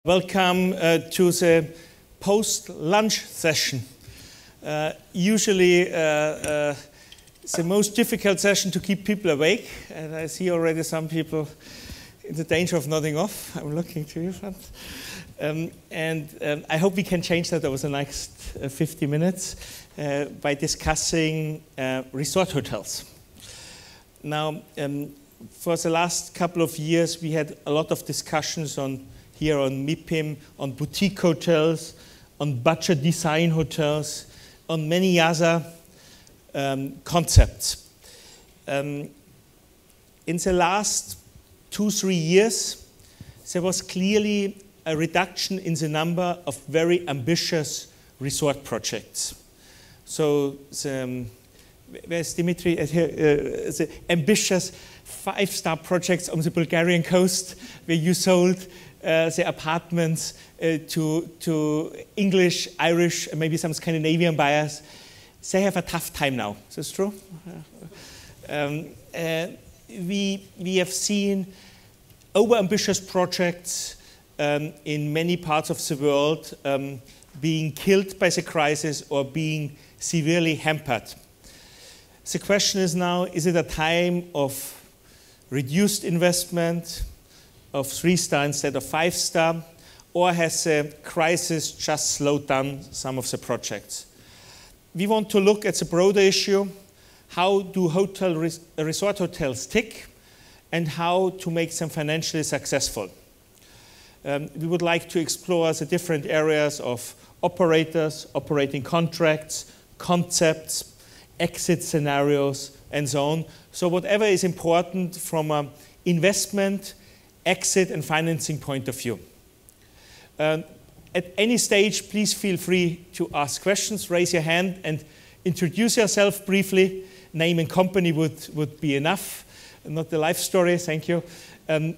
Welcome to the post-lunch session. Usually the most difficult session to keep people awake, and I see already some people in the danger of nodding off. I'm looking to you, Franz. I hope we can change that over the next 50 minutes by discussing resort hotels. Now, for the last couple of years, we had a lot of discussions here on MIPIM, on boutique hotels, on budget design hotels, on many other concepts. In the last 2-3 years, there was clearly a reduction in the number of very ambitious resort projects. So where's Dimitri? The ambitious 5-star projects on the Bulgarian coast where you sold the apartments to English, Irish, and maybe some Scandinavian buyers. They have a tough time now. Is this true? We have seen over-ambitious projects in many parts of the world being killed by the crisis or being severely hampered. The question is now, is it a time of reduced investment, of 3-star instead of 5-star, or has the crisis just slowed down some of the projects? We want to look at the broader issue, how do resort hotels tick, and how to make them financially successful. We would like to explore the different areas of operators, operating contracts, concepts, exit scenarios, and so on. So whatever is important from an investment, exit, and financing point of view. At any stage, please feel free to ask questions, raise your hand, and introduce yourself briefly. Name and company would be enough, not the life story, thank you. And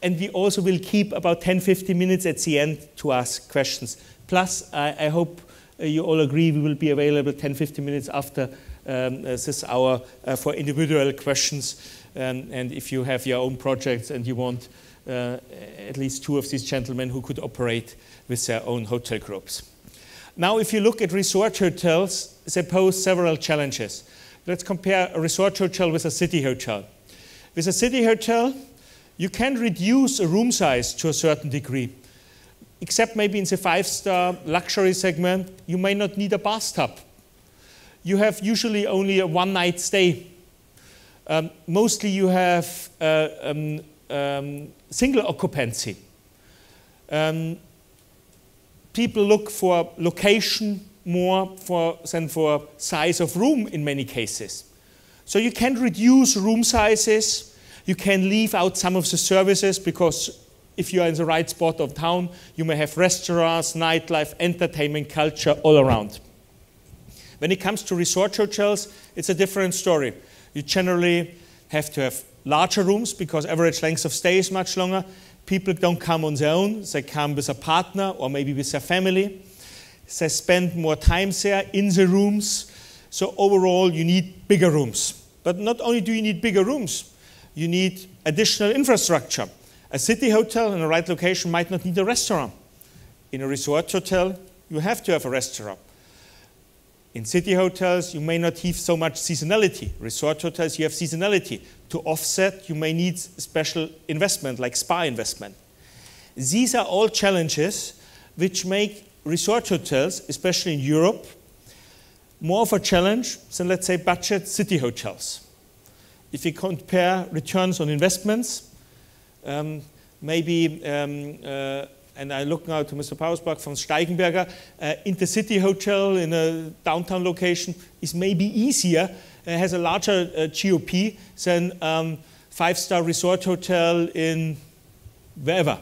we also will keep about 10-15 minutes at the end to ask questions. Plus, I hope you all agree we will be available 10-15 minutes after this hour for individual questions. And if you have your own projects and you want at least 2 of these gentlemen who could operate with their own hotel groups. Now, if you look at resort hotels, they pose several challenges. Let's compare a resort hotel with a city hotel. With a city hotel, you can reduce a room size to a certain degree. Except maybe in the 5-star luxury segment, you may not need a bathtub. You have usually only a one-night stay. Mostly you have single occupancy. People look for location more than for size of room in many cases. So you can reduce room sizes. You can leave out some of the services because if you are in the right spot of town, you may have restaurants, nightlife, entertainment, culture all around. When it comes to resort hotels, it's a different story. You generally have to have larger rooms because average length of stay is much longer. People don't come on their own. They come with a partner or maybe with their family. They spend more time there in the rooms. So overall, you need bigger rooms. But not only do you need bigger rooms, you need additional infrastructure. A city hotel in the right location might not need a restaurant. In a resort hotel, you have to have a restaurant. In city hotels, you may not have so much seasonality. Resort hotels, you have seasonality. To offset, you may need special investment, like spa investment. These are all challenges which make resort hotels, especially in Europe, more of a challenge than, let's say, budget city hotels. If you compare returns on investments, and I look now to Mr. Pausbach from Steigenberger, intercity hotel in a downtown location is maybe easier, has a larger GOP than 5-star resort hotel in wherever.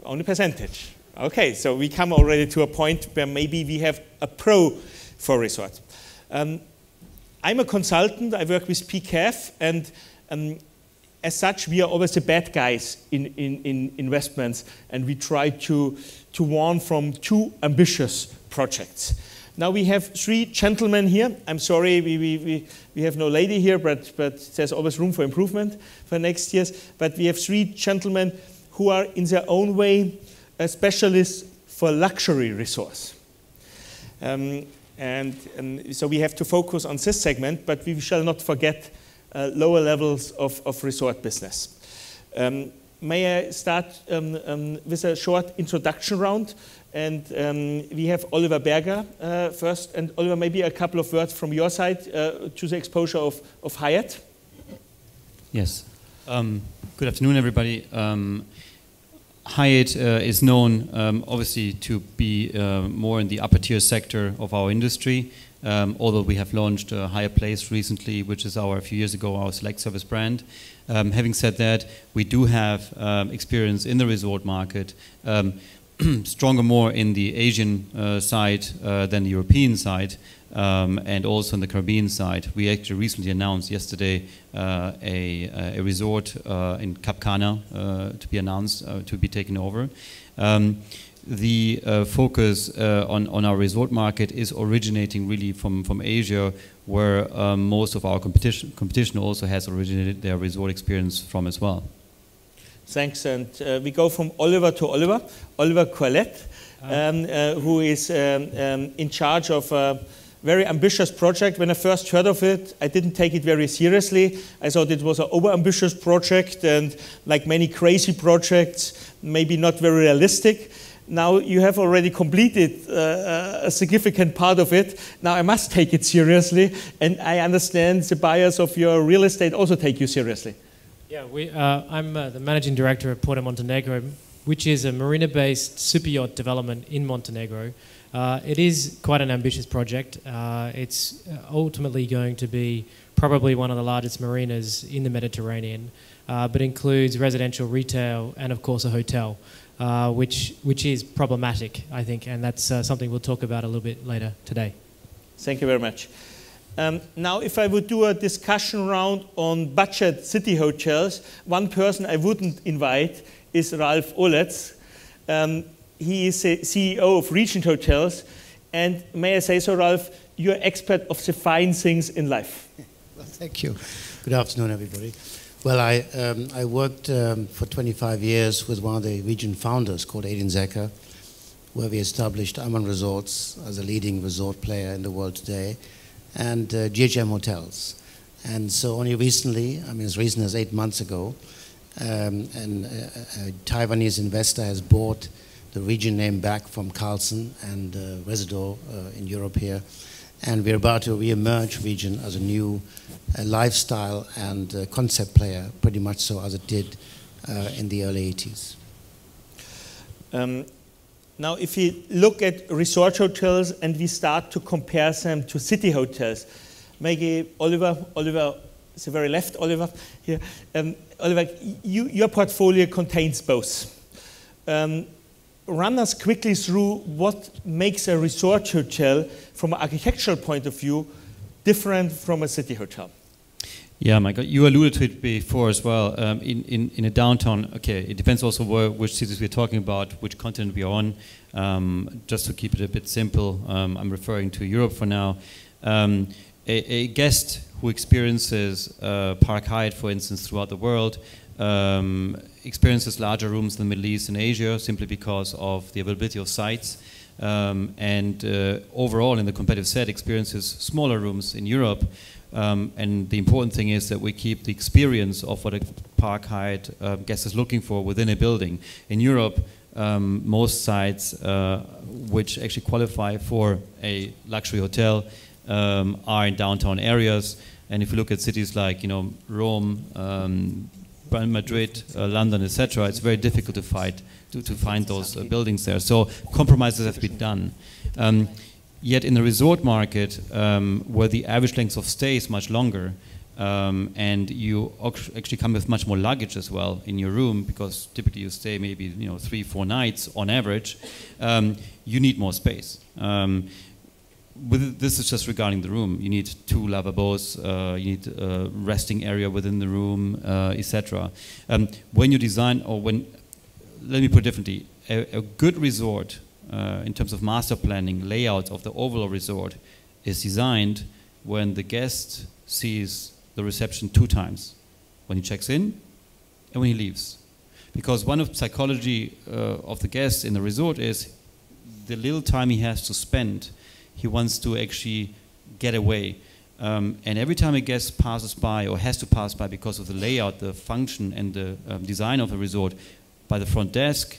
Only percentage. Okay, so we come already to a point where maybe we have a pro for resorts. I'm a consultant, I work with PKF, and as such, we are always the bad guys in investments, and we try to warn from too ambitious projects. Now we have 3 gentlemen here. I'm sorry, we have no lady here, but there's always room for improvement for next years. But we have 3 gentlemen who are in their own way specialists for luxury resorts. So we have to focus on this segment, but we shall not forget lower levels of resort business. May I start with a short introduction round? And we have Oliver Berger first. And Oliver, maybe a couple of words from your side to the exposure of Hyatt. Yes. Good afternoon, everybody. Hyatt is known, obviously, to be more in the upper tier sector of our industry. Although we have launched Hyatt Place recently, which is a few years ago, our select service brand. Having said that, we do have experience in the resort market, stronger more in the Asian side than the European side, and also in the Caribbean side. We actually recently announced yesterday a resort in Cap Cana to be announced, to be taken over. The focus on our resort market is originating really from Asia, where most of our competition also has originated their resort experience from as well. Thanks, and we go from Oliver to Oliver. Oliver Corlette, who is in charge of a very ambitious project. When I first heard of it, I didn't take it very seriously. I thought it was an over-ambitious project, and like many crazy projects, maybe not very realistic. Now you have already completed a significant part of it. Now I must take it seriously, and I understand the buyers of your real estate also take you seriously. Yeah, I'm the managing director of Portomontenegro, which is a marina-based super yacht development in Montenegro. It is quite an ambitious project. It's ultimately going to be probably one of the largest marinas in the Mediterranean, but includes residential, retail, and of course a hotel. Which is problematic, I think, and that's something we'll talk about a little bit later today. Thank you very much. Now, if I would do a discussion round on budget city hotels, one person I wouldn't invite is Ralf Ohletz. He is the CEO of Regent Hotels, and may I say so, Ralf, you're expert of the fine things in life. Well, thank you. Good afternoon, everybody. Well, I worked for 25 years with one of the Regent founders called Adriatic, where we established Aman Resorts as a leading resort player in the world today, and GHM Hotels. And so only recently, I mean as recent as 8 months ago, a Taiwanese investor has bought the Regent name back from Carlson and Residor in Europe here. And we're about to re-emerge Regent as a new lifestyle and concept player, pretty much so as it did in the early 80s. Now, if we look at resort hotels and we start to compare them to city hotels, maybe Oliver, it's the very left, Oliver here. Oliver, your portfolio contains both. Run us quickly through what makes a resort hotel, from an architectural point of view, different from a city hotel. Yeah, Michael, you alluded to it before as well. In a downtown, okay, it depends also which cities we're talking about, which continent we are on. Just to keep it a bit simple, I'm referring to Europe for now. A guest who experiences Park Hyatt, for instance, throughout the world, experiences larger rooms in the Middle East and Asia simply because of the availability of sites, and overall in the competitive set experiences smaller rooms in Europe, and the important thing is that we keep the experience of what a Park Hyatt guest is looking for within a building. In Europe, most sites which actually qualify for a luxury hotel are in downtown areas, and if you look at cities like Rome, Madrid, London, etc., it's very difficult to find those buildings there. So compromises have been done. Yet in the resort market, where the average length of stay is much longer, and you actually come with much more luggage as well in your room, because typically you stay maybe 3-4 nights on average, you need more space. This is just regarding the room. You need 2 lavabos, you need a resting area within the room, etc. When you design, let me put it differently, a good resort in terms of master planning, layout of the overall resort is designed when the guest sees the reception 2 times, when he checks in and when he leaves. Because one of the psychology of the guest in the resort is the little time he has to spend, he wants to actually get away. And every time a guest passes by or has to pass by because of the layout, the function and the design of the resort by the front desk,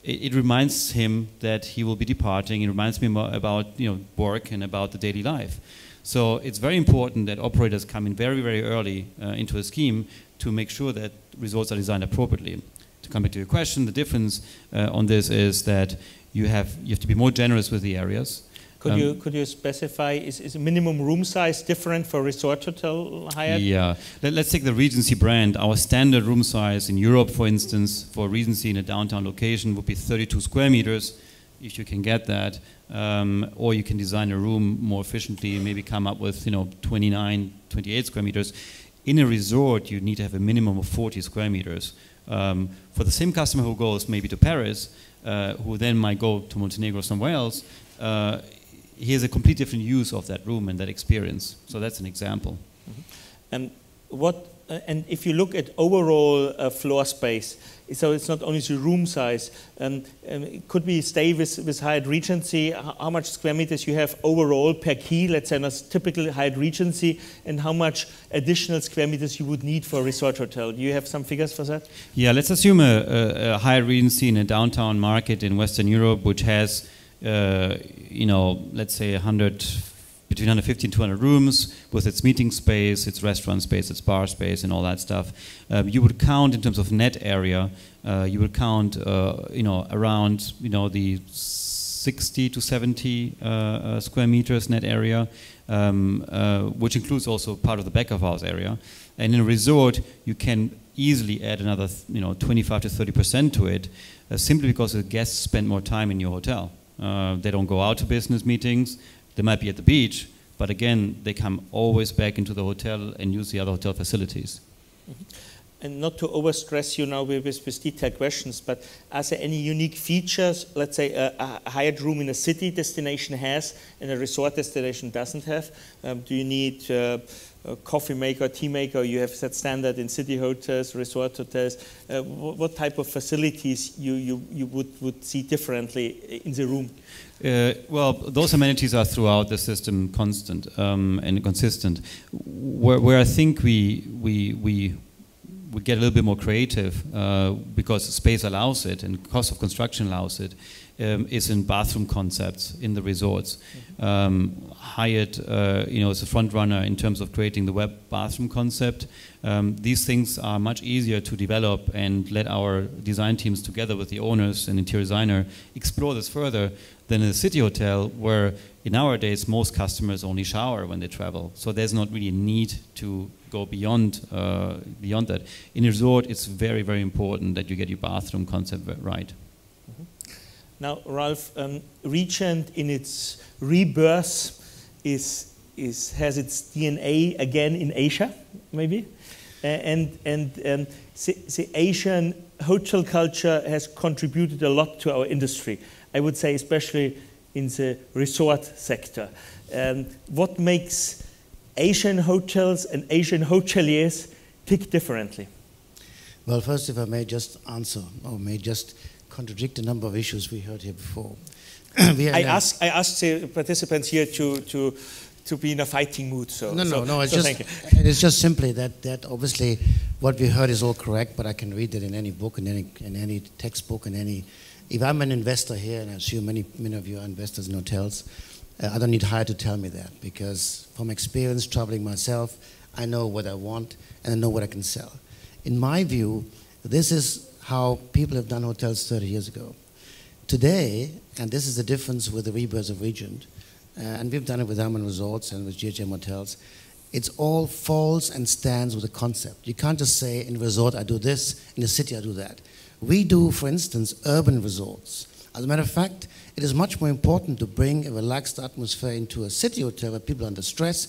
it reminds him that he will be departing. It reminds me about work and about the daily life. So it's very important that operators come in very, very early into a scheme to make sure that resorts are designed appropriately. To come back to your question, the difference on this is that you have to be more generous with the areas. Could you specify, is minimum room size different for resort hotel Hyatt? Yeah, let's take the Regency brand. Our standard room size in Europe, for instance, for Regency in a downtown location would be 32 square meters, if you can get that. Or you can design a room more efficiently, maybe come up with 29, 28 square meters. In a resort, you need to have a minimum of 40 square meters. For the same customer who goes maybe to Paris, who then might go to Montenegro or somewhere else, he has a complete different use of that room and that experience. So that's an example. And and if you look at overall floor space, so it's not only the room size. Could we stay with Hyatt Regency? How much square meters you have overall per key? Let's say in a typical Hyatt Regency, and how much additional square meters you would need for a resort hotel? Do you have some figures for that? Yeah, let's assume a Hyatt Regency in a downtown market in Western Europe, which has let's say between 150 and 200 rooms with its meeting space, its restaurant space, its bar space, and all that stuff. You would count in terms of net area. You would count, around the 60 to 70 square meters net area, which includes also part of the back of house area. And in a resort, you can easily add another, 25 to 30% to it, simply because the guests spend more time in your hotel. They don't go out to business meetings. They might be at the beach, but again, they come always back into the hotel and use the other hotel facilities. And not to overstress you now with detailed questions, but are there any unique features, let's say a Hyatt room in a city destination has and a resort destination doesn't have? Do you need a coffee maker, tea maker? You have that standard in city hotels, resort hotels. What type of facilities you would see differently in the room? Well, those amenities are throughout the system constant and consistent. Where I think we get a little bit more creative because space allows it and cost of construction allows it, is in bathroom concepts in the resorts. Hyatt, is a front runner in terms of creating the web bathroom concept. These things are much easier to develop and let our design teams together with the owners and interior designer explore this further than in a city hotel where in our days most customers only shower when they travel. So there's not really a need to go beyond that. In a resort, it's very, very important that you get your bathroom concept right. Now, Ralf, Regent in its rebirth has its DNA again in Asia, maybe, and the Asian hotel culture has contributed a lot to our industry. I would say, especially in the resort sector. What makes Asian hotels and Asian hoteliers tick differently? Well, first, if I may just answer, or may just contradict a number of issues we heard here before. I asked the participants here to be in a fighting mood. So it's just simply that obviously what we heard is all correct, but I can read it in any book, in any textbook, in any. If I'm an investor here, and I assume many of you are investors in hotels, I don't need Hyatt to tell me that, because from experience traveling myself, I know what I want and I know what I can sell. In my view, this is how people have done hotels 30 years ago. Today, and this is the difference with the rebirth of Regent, and we've done it with Amman Resorts and with GHM Hotels, it's all falls and stands with a concept. You can't just say in a resort I do this, in the city I do that. We do, for instance, urban resorts. As a matter of fact, it is much more important to bring a relaxed atmosphere into a city hotel where people are under stress,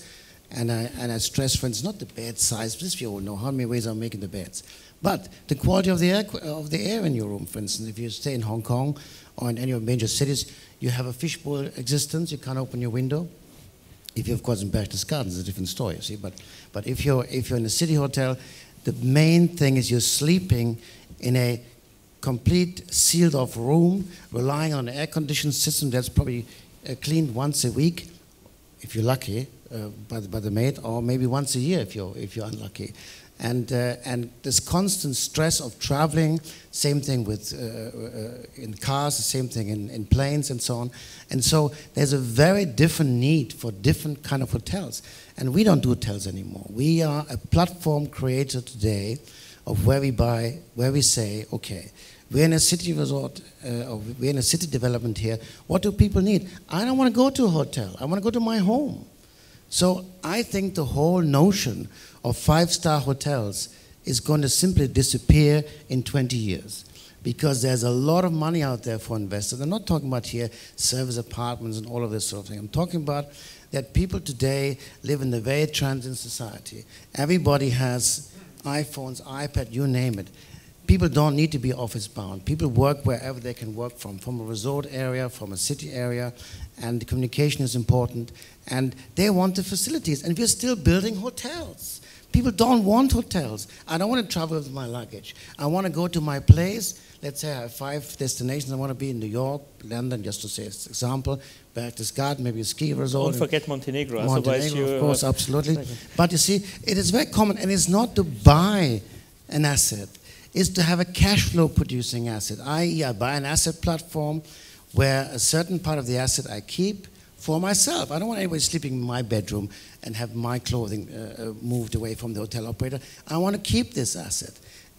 and I stress, for instance, not the bed size, this you all know, how many ways I'm making the beds, but the quality of the air in your room, for instance. If you stay in Hong Kong or in any of major cities, you have a fishbowl existence, you can't open your window. If you're, of course, in Berchtesgaden, it's a different story, you see, but if you're in a city hotel, the main thing is you're sleeping in a complete sealed off room, relying on an air-conditioned system that's probably cleaned once a week, if you're lucky, by the maid, or maybe once a year if you're unlucky. And this constant stress of traveling, same thing with in cars, the same thing in planes and so on. And so there's a very different need for different kind of hotels. And we don't do hotels anymore. We are a platform creator today of where we say, okay, we're in a city resort, or we're in a city development here. What do people need? I don't want to go to a hotel. I want to go to my home. So I think the whole notion of five-star hotels is going to simply disappear in 20 years because there's a lot of money out there for investors. I'm not talking about here service apartments and all of this sort of thing. I'm talking about that people today live in a very transient society. Everybody has iPhones, iPad, you name it. People don't need to be office bound. People work wherever they can work from a resort area, from a city area, and communication is important. And they want the facilities. And we're still building hotels. People don't want hotels. I don't want to travel with my luggage. I want to go to my place. Let's say I have 5 destinations. I want to be in New York, London, just to say an example, Berchtesgaden, maybe a ski resort. Don't forget Montenegro. Montenegro, of course, absolutely. But you see, it is very common, and it's not to buy an asset. It's to have a cash flow producing asset, i.e. I buy an asset platform where a certain part of the asset I keep for myself. I don't want anybody sleeping in my bedroom and have my clothing moved away from the hotel operator. I want to keep this asset.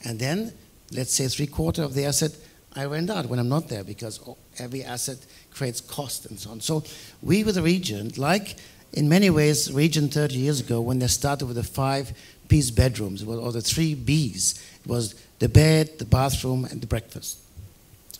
And then, let's say 3/4 of the asset I rent out when I'm not there because every asset creates cost and so on. So we with the Regent, like in many ways Regent 30 years ago when they started with the 5-piece bedrooms, or the 3 Bs, it was the bed, the bathroom, and the breakfast.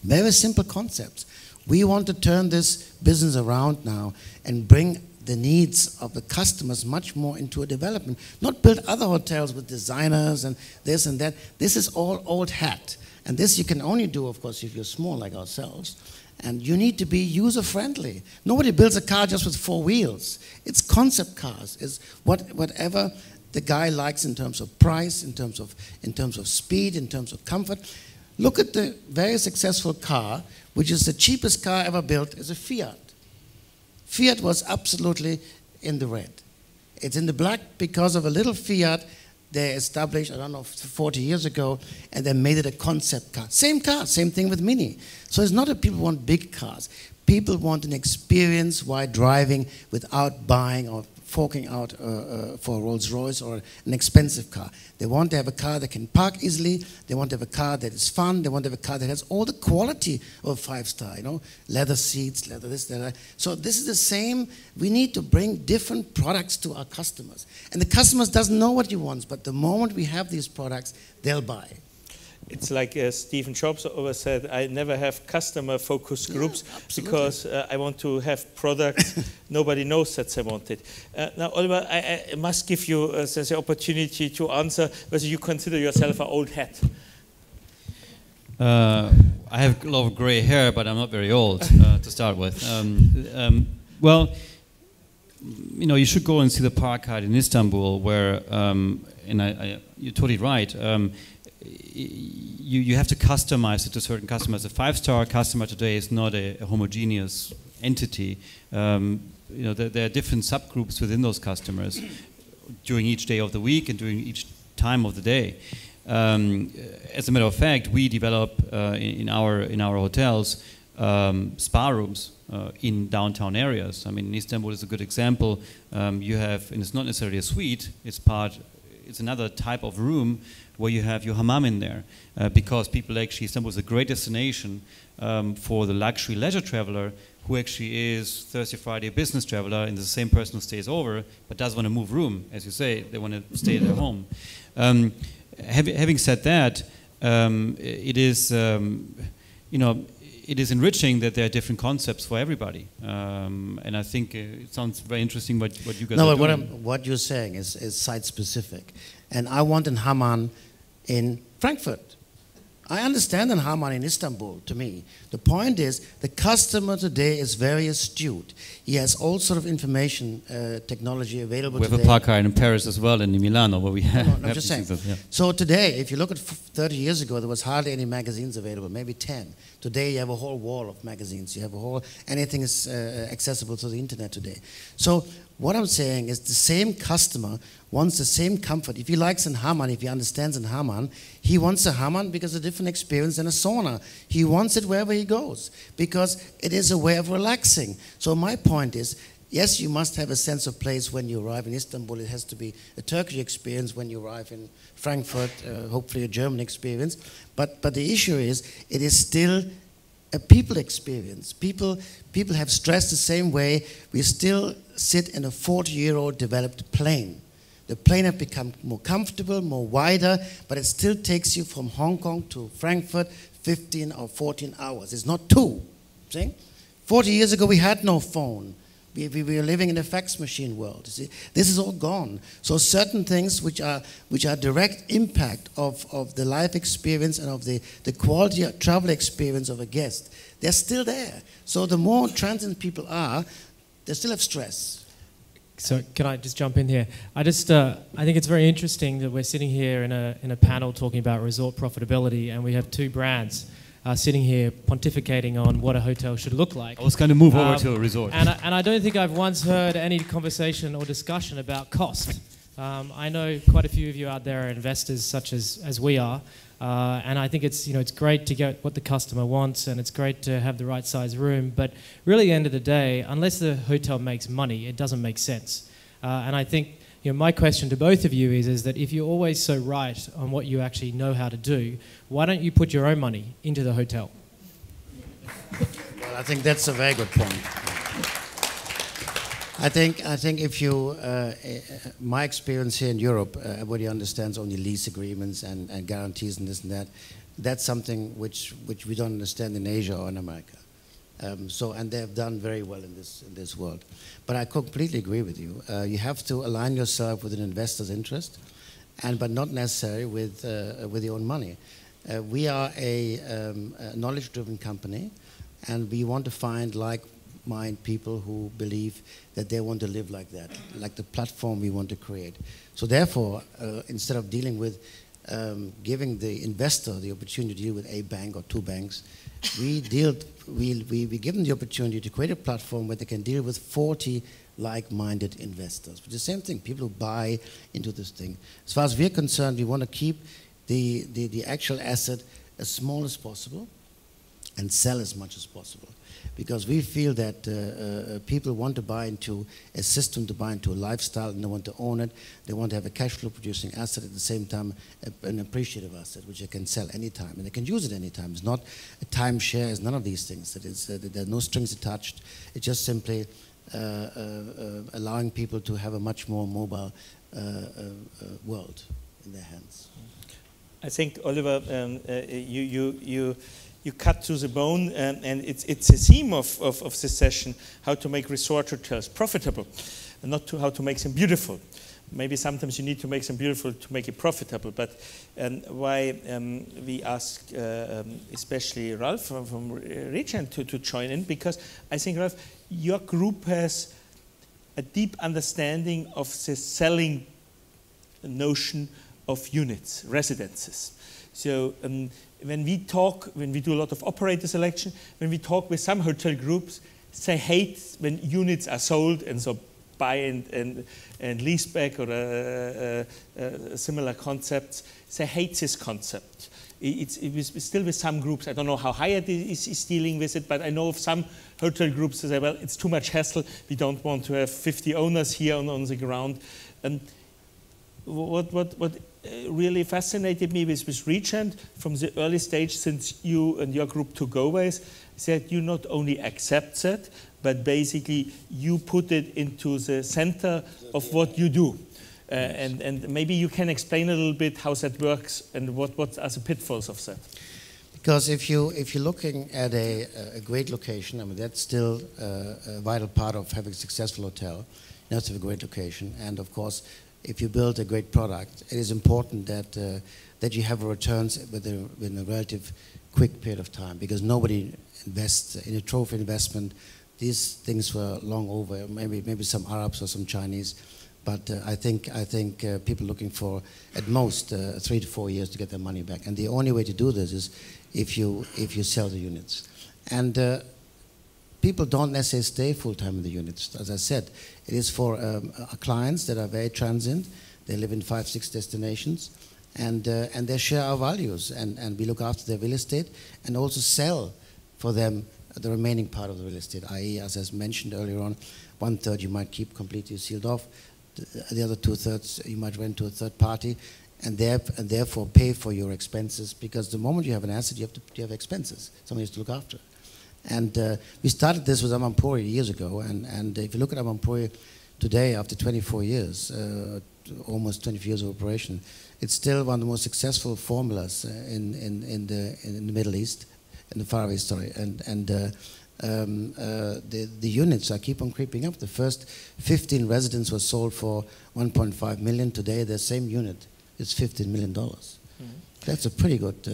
Very simple concepts. We want to turn this business around now and bring the needs of the customers much more into a development. Not build other hotels with designers and this and that. This is all old hat. And this you can only do, of course, if you're small like ourselves. And you need to be user-friendly. Nobody builds a car just with 4 wheels. It's concept cars. It's whatever the guy likes in terms of price, in terms of speed, in terms of comfort. Look at the very successful car, which is the cheapest car ever built, is a Fiat. Fiat was absolutely in the red. It's in the black because of a little Fiat they established, I don't know, 40 years ago, and they made it a concept car. Same car, same thing with Mini. So it's not that people want big cars. People want an experience while driving without buying or forking out for a Rolls Royce or an expensive car. They want to have a car that can park easily. They want to have a car that is fun. They want to have a car that has all the quality of 5-star, you know, leather seats, leather this, leather that. So this is the same. We need to bring different products to our customers. And the customers doesn't know what you want, but the moment we have these products, they'll buy. It's like Stephen Jobs always said, I never have customer-focused groups because I want to have products nobody knows that they want it. Now, Oliver, I must give you the opportunity to answer whether you consider yourself an old hat. I have a lot of gray hair, but I'm not very old to start with. Well, you know, you should go and see the Park Hyatt in Istanbul, where, and you're totally right. You have to customize it to certain customers. A 5-star customer today is not a homogeneous entity. You know, there are different subgroups within those customers during each day of the week and during each time of the day. As a matter of fact, we develop in our hotels spa rooms in downtown areas. I mean, Istanbul is a good example. You have, and it's not necessarily a suite. It's another type of room where you have your hammam in there, because people actually, Istanbul is a great destination for the luxury leisure traveler who actually is Thursday, Friday business traveler, and the same person who stays over but does want to move room, as you say, they want to stay at their home. Having said that, it is, you know, it is enriching that there are different concepts for everybody, and I think it sounds very interesting what you guys are doing. No, what you're saying is site specific, and I want a hammam in Frankfurt. I understand an Haman in Istanbul, to me. The point is, the customer today is very astute. He has all sort of information technology available today. We have a park in Paris as well, and in Milano, where we have... No, I'm just saying. Yeah. So today, if you look at 30 years ago, there was hardly any magazines available, maybe 10. Today, you have a whole wall of magazines. You have a whole... Anything is accessible to the internet today. So what I'm saying is the same customer wants the same comfort. If he likes an Hammam, if he understands an Hammam, he wants a Hammam because it's a different experience than a sauna. He wants it wherever he goes because it is a way of relaxing. So my point is, yes, you must have a sense of place when you arrive in Istanbul. It has to be a Turkish experience when you arrive in Frankfurt, hopefully a German experience. But the issue is, it is still a people experience. People have stress the same way. We still sit in a 40-year-old developed plane. The plane has become more comfortable, more wider, but it still takes you from Hong Kong to Frankfurt 15 or 14 hours. It's not 2. See? 40 years ago, we had no phone. We were living in a fax machine world. See? This is all gone. So certain things which are direct impact of the life experience and of the quality of travel experience of a guest, they're still there. So the more transient people are, they still have stress. So can I just jump in here? I think it's very interesting that we're sitting here in a panel talking about resort profitability, and we have two brands sitting here pontificating on what a hotel should look like. I was going to move over to a resort. And I don't think I've once heard any conversation or discussion about cost. I know quite a few of you out there are investors such as we are, and I think it's great to get what the customer wants, and it's great to have the right size room, but really at the end of the day, unless the hotel makes money, it doesn't make sense. And I think my question to both of you is that if you're always so right on what you actually know how to do, why don't you put your own money into the hotel? Well, I think that's a very good point. I think if you, my experience here in Europe, everybody understands only lease agreements and guarantees and this and that. That's something which we don't understand in Asia or in America. And they have done very well in this world. But I completely agree with you. You have to align yourself with an investor's interest, but not necessarily with your own money. We are a knowledge-driven company, and we want to find like-minded people who believe that they want to live like that, like the platform we want to create. So therefore, instead of dealing with giving the investor the opportunity to deal with a bank or two banks, we give them the opportunity to create a platform where they can deal with 40 like-minded investors. But the same thing, people who buy into this thing. As far as we're concerned, we want to keep the actual asset as small as possible and sell as much as possible. Because we feel that people want to buy into a system, to buy into a lifestyle, and they want to own it. They want to have a cash flow producing asset at the same time, an appreciative asset, which they can sell anytime, and they can use it anytime. It's not a timeshare, it's none of these things. There are no strings attached. It's just simply allowing people to have a much more mobile world in their hands. I think, Oliver, you cut to the bone, and it's a theme of this session, how to make resort hotels profitable, and not how to make them beautiful. Maybe sometimes you need to make them beautiful to make it profitable, but why we ask especially Ralf from Regent to join in, because I think, Ralf, your group has a deep understanding of the selling notion of units, residences. So when we do a lot of operator selection, when we talk with some hotel groups, they hate when units are sold, and so buy and lease back or similar concepts. They hate this concept. It was still with some groups. I don't know how Hyatt is dealing with it, but I know of some hotel groups that say, well, it's too much hassle. We don't want to have 50 owners here on the ground. What really fascinated me with Regent from the early stage, since you and your group took over, is that you not only accept that, but basically you put it into the center of what you do. And maybe you can explain a little bit how that works and what are the pitfalls of that. Because if you're looking at a great location, I mean, that's still a vital part of having a successful hotel. You have to have a great location, and of course, if you build a great product, it is important that you have returns within a relative quick period of time, because nobody invests in a trophy investment. These things were long over. Maybe some Arabs or some Chinese, but I think people are looking for at most 3 to 4 years to get their money back. And the only way to do this is if you sell the units. And people don't necessarily stay full time in the units. As I said, it is for our clients that are very transient. They live in 5, 6 destinations, and they share our values. And we look after their real estate and also sell for them the remaining part of the real estate, i.e., as I mentioned earlier on, 1/3 you might keep completely sealed off, the other 2/3 you might rent to a third party, and therefore pay for your expenses, because the moment you have an asset, you have expenses. Somebody has to look after. And we started this with Amampuri years ago, and if you look at Amampuri today, after 24 years, almost 20 years of operation, it's still one of the most successful formulas in the Middle East, in the Far East, sorry. And the units keep on creeping up. The first 15 residents were sold for 1.5 million. Today, the same unit is $15 million. That's a pretty good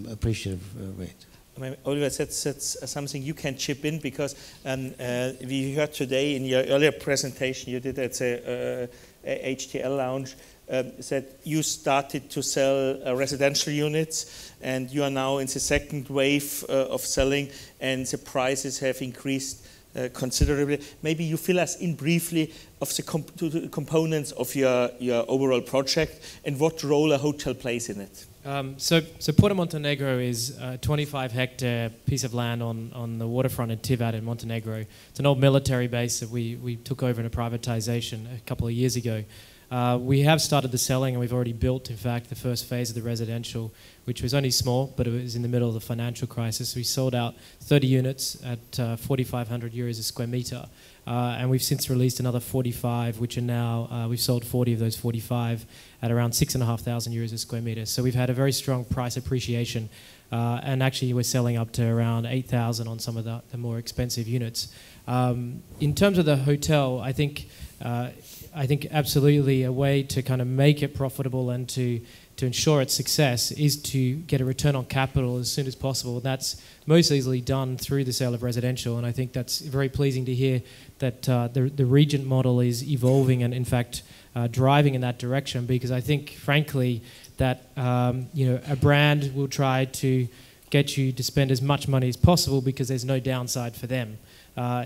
appreciative rate. I mean, Oliver, that's something you can chip in, because we heard today in your earlier presentation you did at the HTL Lounge, that you started to sell residential units, and you are now in the second wave of selling, and the prices have increased considerably. Maybe you fill us in briefly of the components of your overall project and what role a hotel plays in it. So Portomontenegro is a 25-hectare piece of land on the waterfront in Tivat in Montenegro. It's an old military base that we took over in a privatization a couple of years ago. We have started the selling, and we've already built, in fact, the first phase of the residential, which was only small, but it was in the middle of the financial crisis. We sold out 30 units at 4,500 euros a square meter, and we've since released another 45, which are now, we've sold 40 of those 45 at around 6,500 euros a square meter. So we've had a very strong price appreciation, and actually we're selling up to around 8,000 on some of the more expensive units. In terms of the hotel, I think absolutely a way to kind of make it profitable and to ensure its success is to get a return on capital as soon as possible. That's most easily done through the sale of residential, and I think that's very pleasing to hear that the Regent model is evolving and in fact driving in that direction, because I think frankly that a brand will try to get you to spend as much money as possible because there's no downside for them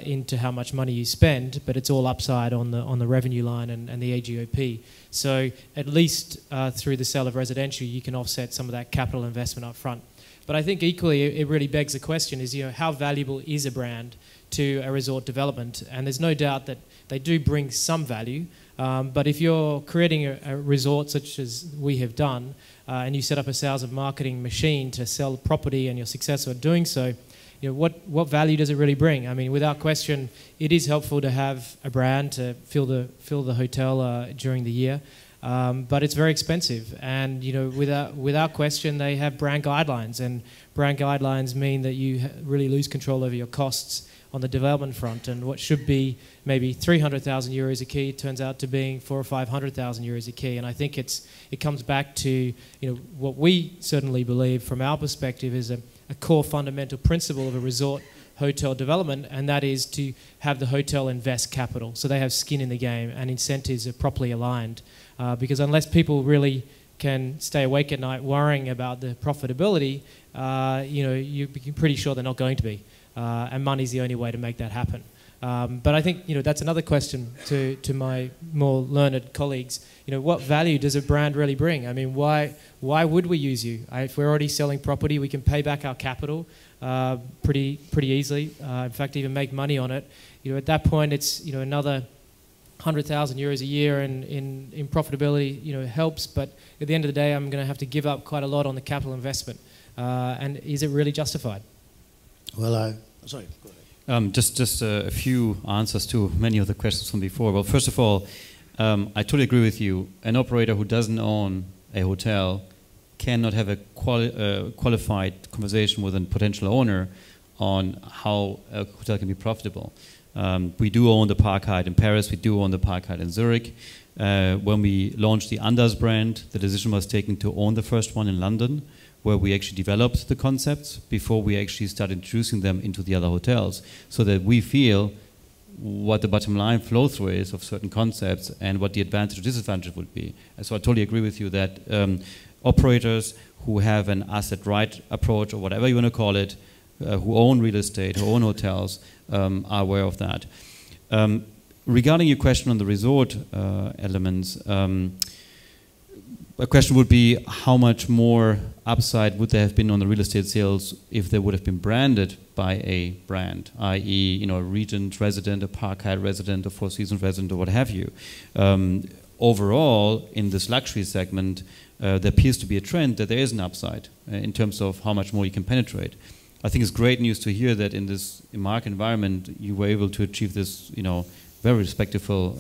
into how much money you spend, but it's all upside on the revenue line and the AGOP. So at least through the sale of residential, you can offset some of that capital investment up front. But I think equally, it really begs the question is, how valuable is a brand to a resort development? And there's no doubt that they do bring some value. But if you're creating a resort such as we have done, and you set up a sales and marketing machine to sell property and you're successful at doing so, what value does it really bring? I mean, without question, it is helpful to have a brand to fill the hotel during the year, but it's very expensive. And without question, they have brand guidelines, and brand guidelines mean that you really lose control over your costs on the development front. And what should be maybe 300,000 euros a key turns out to being 400,000 or 500,000 euros a key. And I think it comes back to what we certainly believe from our perspective is a core fundamental principle of a resort hotel development, and that is to have the hotel invest capital so they have skin in the game and incentives are properly aligned. Because unless people really can stay awake at night worrying about the profitability, you're pretty sure they're not going to be. And money's the only way to make that happen. But I think that's another question to my more learned colleagues. What value does a brand really bring? I mean, why would we use you? If we're already selling property, we can pay back our capital pretty easily. In fact, even make money on it. At that point, it's another 100,000 euros a year in profitability. Helps, but at the end of the day, I'm going to have to give up quite a lot on the capital investment. And is it really justified? Well, sorry, go ahead. Just a few answers to many of the questions from before. Well, first of all, I totally agree with you. An operator who doesn't own a hotel cannot have a qualified conversation with a potential owner on how a hotel can be profitable. We do own the Park Hyatt in Paris. We do own the Park Hyatt in Zurich. When we launched the Andaz brand, the decision was taken to own the first one in London, where we actually developed the concepts before we actually started introducing them into the other hotels, so that we feel what the bottom line flow through is of certain concepts and what the advantage or disadvantage would be. And so I totally agree with you that operators who have an asset-right approach, or whatever you want to call it, who own real estate, who own hotels, are aware of that. Regarding your question on the resort elements, a question would be how much more upside would there have been on the real estate sales if they would have been branded by a brand, i.e., a Regent resident, a Park Hyatt resident, a Four Seasons resident, or what have you. Overall, in this luxury segment, there appears to be a trend that there is an upside in terms of how much more you can penetrate. I think it's great news to hear that in this market environment you were able to achieve this, very respectable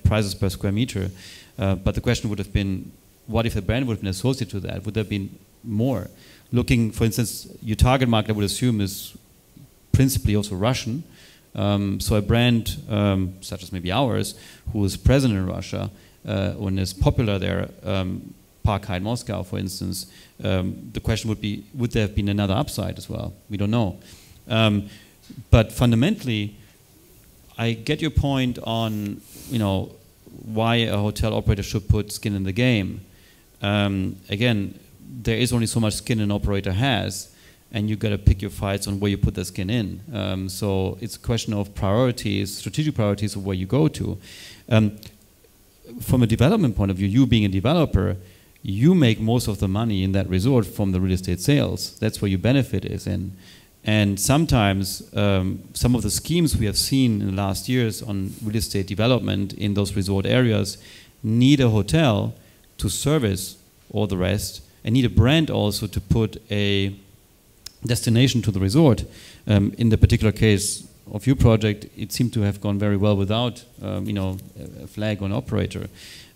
prices per square meter. But the question would have been, what if a brand would have been associated to that? Would there have been more? Looking, for instance, your target market, I would assume, is principally also Russian. So a brand such as maybe ours, who is present in Russia and is popular there, Park Hyatt Moscow, for instance, the question would be, would there have been another upside as well? We don't know. But fundamentally, I get your point on, why a hotel operator should put skin in the game. Again, there is only so much skin an operator has, and you got to pick your fights on where you put the skin in. So it's a question of priorities, strategic priorities of where you go to. From a development point of view, you being a developer, you make most of the money in that resort from the real estate sales. That's where your benefit is in. And sometimes some of the schemes we have seen in the last years on real estate development in those resort areas need a hotel to service all the rest, and need a brand also to put a destination to the resort. In the particular case of your project, it seemed to have gone very well without a flag or an operator.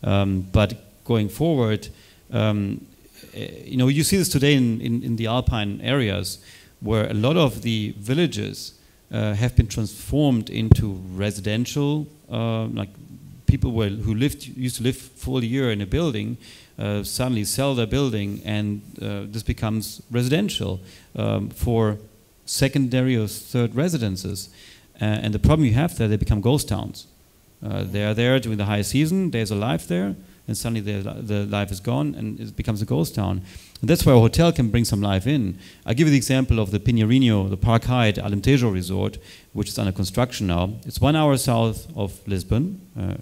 But going forward, you see this today in the Alpine areas, where a lot of the villages have been transformed into residential, like people who used to live for a year in a building, suddenly sell their building, and this becomes residential for secondary or third residences. And the problem you have there, they become ghost towns. They are there during the high season, there's a life there, and suddenly the life is gone and it becomes a ghost town. And that's where a hotel can bring some life in. I'll give you the example of the Pinheirinho, the Park Hyatt Alentejo resort, which is under construction now. It's 1 hour south of Lisbon,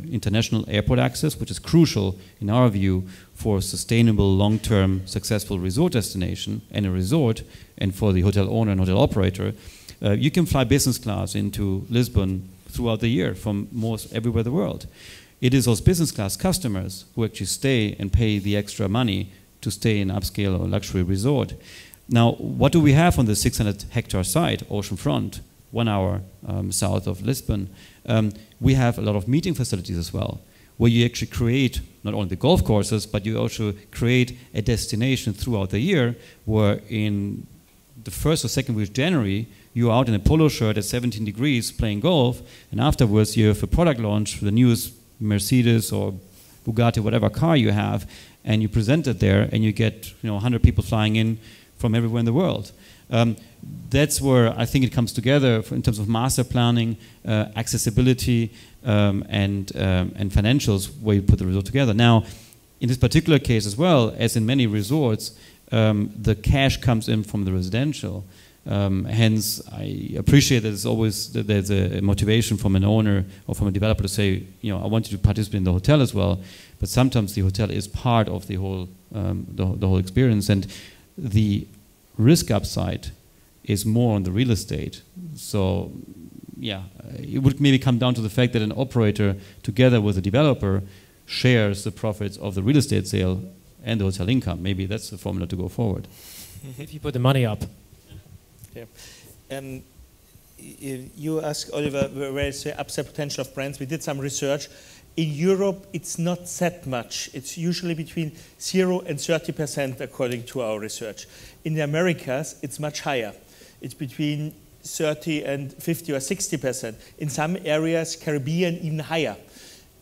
international airport access, which is crucial in our view for a sustainable, long-term, successful resort destination and a resort, and for the hotel owner and hotel operator. You can fly business class into Lisbon throughout the year from most everywhere in the world. It is those business class customers who actually stay and pay the extra money to stay in upscale or luxury resort. Now, what do we have on the 600-hectare site, oceanfront, 1 hour south of Lisbon? We have a lot of meeting facilities as well, where you actually create not only the golf courses, but you also create a destination throughout the year, where in the first or second week of January, you're out in a polo shirt at 17 degrees playing golf, and afterwards you have a product launch for the newest Mercedes or Bugatti, whatever car you have, and you present it there, and you get 100 people flying in from everywhere in the world. That's where I think it comes together in terms of master planning, accessibility, and financials, where you put the resort together. Now, in this particular case as well, as in many resorts, the cash comes in from the residential. Hence, I appreciate that there's a motivation from an owner or from a developer to say, I want you to participate in the hotel as well. But sometimes the hotel is part of the whole experience, and the risk upside is more on the real estate. So, yeah, it would maybe come down to the fact that an operator, together with a developer, shares the profits of the real estate sale and the hotel income. Maybe that's the formula to go forward. If you put the money up. Yeah. You asked, Oliver, where is the upside potential of brands? We did some research. In Europe, it's not that much. It's usually between 0 and 30%, according to our research. In the Americas, it's much higher. It's between 30 and 50 or 60%. In some areas, Caribbean, even higher.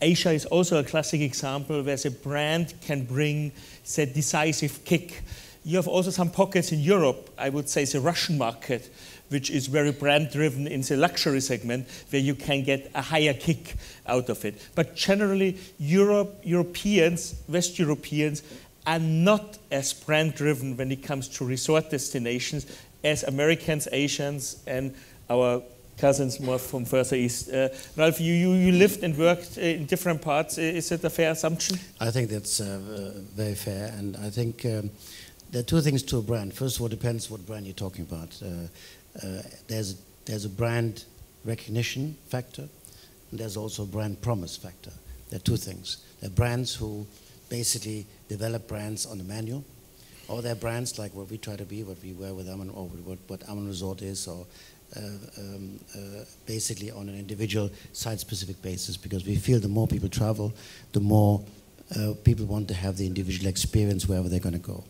Asia is also a classic example where the brand can bring the decisive kick. You have also some pockets in Europe, I would say the Russian market, which is very brand-driven in the luxury segment, where you can get a higher kick out of it. But generally, Europeans, West Europeans, are not as brand-driven when it comes to resort destinations as Americans, Asians, and our cousins more from further east. Ralf, you lived and worked in different parts. Is it a fair assumption? I think that's very fair, and I think there are two things to a brand. First of all, it depends what brand you're talking about. There's a brand recognition factor, and there's also a brand promise factor. There are two things. There are brands who basically develop brands on the manual, or there are brands like what we try to be, what we were with Aman, or what Aman Resort is, or basically on an individual site-specific basis, because we feel the more people travel, the more people want to have the individual experience wherever they're going to go.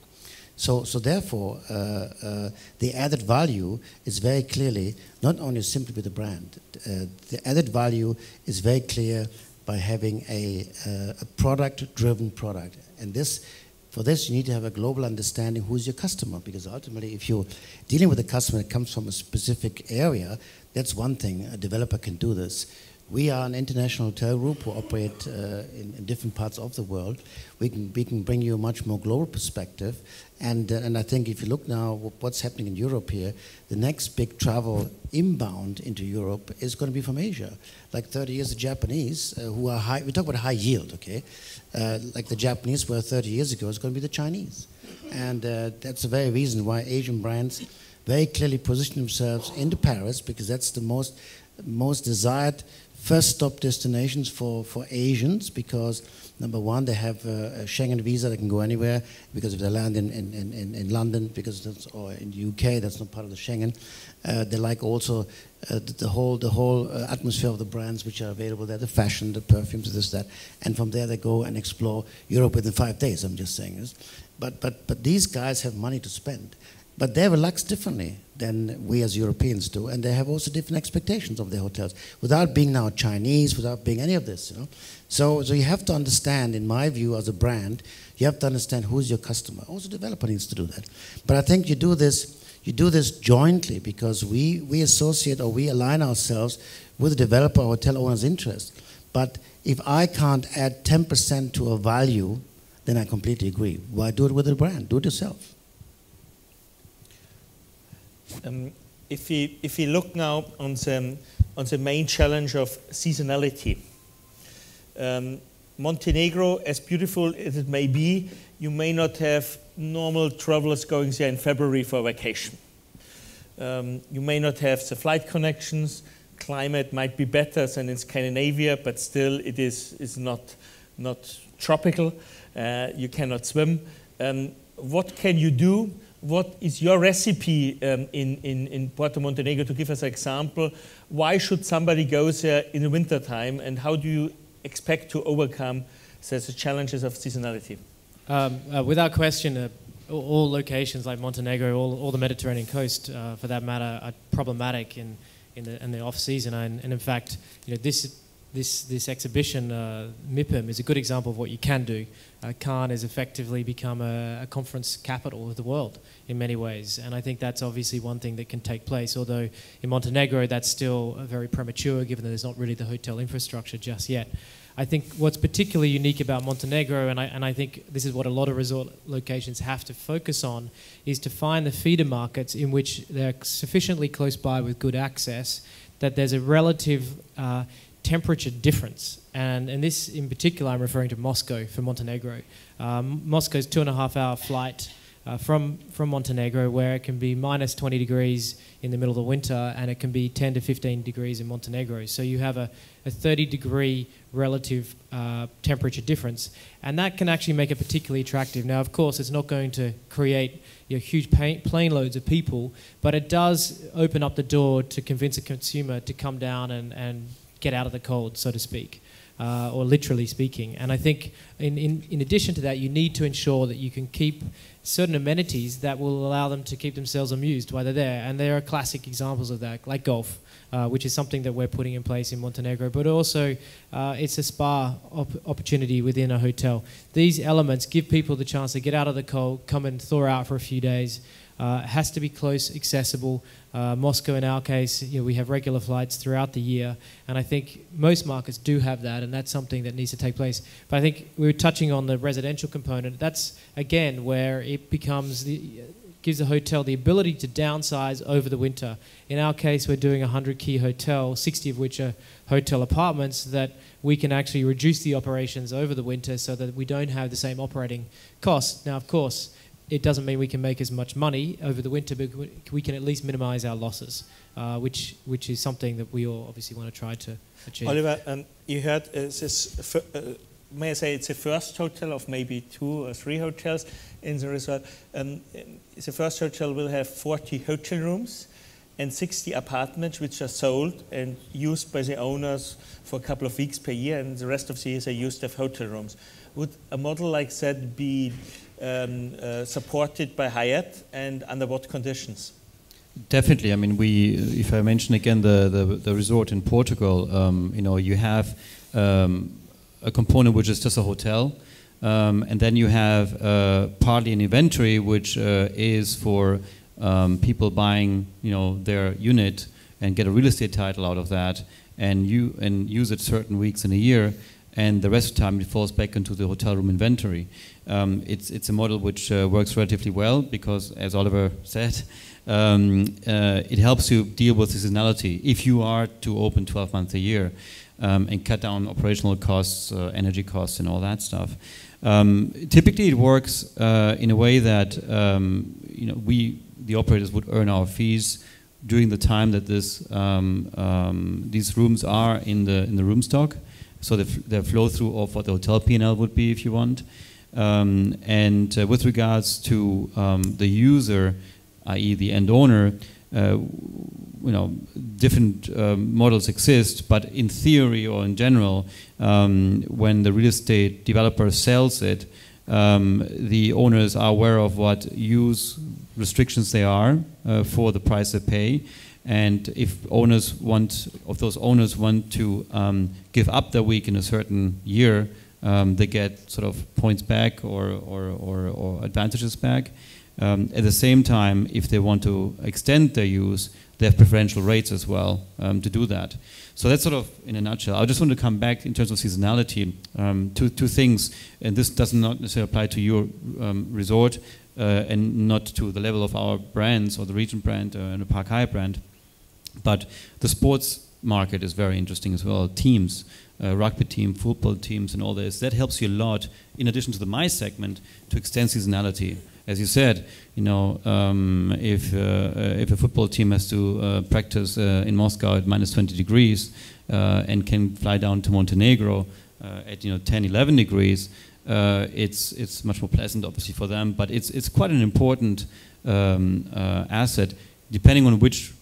So therefore, the added value is very clearly not only simply with the brand. The added value is very clear by having a product-driven product. And for this, you need to have a global understanding who's your customer, because ultimately, if you're dealing with a customer that comes from a specific area, that's one thing. A developer can do this. We are an international hotel group who operate in different parts of the world. We can bring you a much more global perspective. And I think if you look now what's happening in Europe here, the next big travel inbound into Europe is going to be from Asia. Like 30 years, the Japanese, who are high, we talk about high yield, okay? Like the Japanese were 30 years ago, it's going to be the Chinese. And that's the very reason why Asian brands very clearly position themselves into Paris, because that's the most desired first stop destinations for Asians, because number one, they have a Schengen visa, they can go anywhere, because if they land in London, because or in the UK, that's not part of the Schengen. They like also the whole atmosphere of the brands which are available there, the fashion, the perfumes, this, that, and from there they go and explore Europe within 5 days. I'm just saying this, but these guys have money to spend. But they relax differently than we as Europeans do, and they have also different expectations of their hotels, without being now Chinese, without being any of this, you know. So you have to understand, in my view, as a brand, you have to understand who's your customer. Also, the developer needs to do that. But I think you do this jointly, because we associate, or we align ourselves with the developer or hotel owner's interest. But if I can't add 10% to a value, then I completely agree. Why do it with a brand? Do it yourself. If we look now on the main challenge of seasonality, Montenegro, as beautiful as it may be, you may not have normal travelers going there in February for vacation. You may not have the flight connections. Climate might be better than in Scandinavia, but still it is not tropical. You cannot swim. What can you do? What is your recipe in Portomontenegro, to give us an example? Why should somebody go there in the wintertime, and how do you expect to overcome the challenges of seasonality? Without question, all locations like Montenegro, all the Mediterranean coast, for that matter, are problematic in the off-season. And in fact, you know, this exhibition, MIPIM, is a good example of what you can do. Cannes has effectively become a conference capital of the world in many ways, and I think that's obviously one thing that can take place, although in Montenegro that's still very premature, given that there's not really the hotel infrastructure just yet. I think what's particularly unique about Montenegro, and I think this is what a lot of resort locations have to focus on, is to find the feeder markets in which they're sufficiently close by with good access that there's a relative temperature difference, and this in particular I'm referring to Moscow for Montenegro. Moscow's 2.5-hour flight from Montenegro, where it can be minus 20 degrees in the middle of the winter, and it can be 10 to 15 degrees in Montenegro. So you have a 30-degree relative temperature difference, and that can actually make it particularly attractive. Now, of course, it's not going to create huge plane loads of people, but it does open up the door to convince a consumer to come down and get out of the cold, so to speak. or literally speaking. And I think in addition to that, you need to ensure that you can keep certain amenities that will allow them to keep themselves amused while they're there. And there are classic examples of that, like golf, which is something that we're putting in place in Montenegro, but also it's a spa opportunity within a hotel. These elements give people the chance to get out of the cold, come and thaw out for a few days. It has to be close, accessible. Moscow, in our case, we have regular flights throughout the year, and I think most markets do have that, and that's something that needs to take place. But I think we were touching on the residential component. That's, again, where it becomes gives the hotel the ability to downsize over the winter. In our case, we're doing a 100-key hotel, 60 of which are hotel apartments, that we can actually reduce the operations over the winter so that we don't have the same operating costs. Now, of course, it doesn't mean we can make as much money over the winter, but we can at least minimize our losses, which is something that we all obviously want to try to achieve. Oliver, you heard may I say it's the first hotel of maybe 2 or 3 hotels in the resort. The first hotel will have 40 hotel rooms and 60 apartments which are sold and used by the owners for a couple of weeks per year, and the rest of the year they used as hotel rooms. Would a model like that be supported by Hyatt, and under what conditions? Definitely. I mean, if I mention again the resort in Portugal, you have a component which is just a hotel, and then you have partly an inventory which is for people buying their unit and get a real estate title out of that, and use it certain weeks in a year, and the rest of the time it falls back into the hotel room inventory. It's a model which works relatively well because, as Oliver said, it helps you deal with seasonality if you are to open 12 months a year, and cut down operational costs, energy costs, and all that stuff. Typically, it works in a way that the operators would earn our fees during the time that these rooms are in the room stock. So the flow through of what the hotel P&L would be, if you want. And with regards to the user, i.e. the end owner, different models exist, but in theory or in general, when the real estate developer sells it, the owners are aware of what use restrictions they are for the price they pay. And if those owners want to give up their week in a certain year, they get sort of points back or advantages back. At the same time, if they want to extend their use, they have preferential rates as well to do that. So that's sort of in a nutshell. I just want to come back in terms of seasonality. Two things, and this does not necessarily apply to your resort and not to the level of our brands or the Regent brand and the Park Hyatt brand. But the sports market is very interesting as well. Teams, rugby team, football teams, and all this. That helps you a lot, in addition to the MICE segment, to extend seasonality. As you said, if a football team has to practice in Moscow at minus 20 degrees and can fly down to Montenegro at 10, 11 degrees, it's much more pleasant, obviously, for them. But it's quite an important asset, depending on which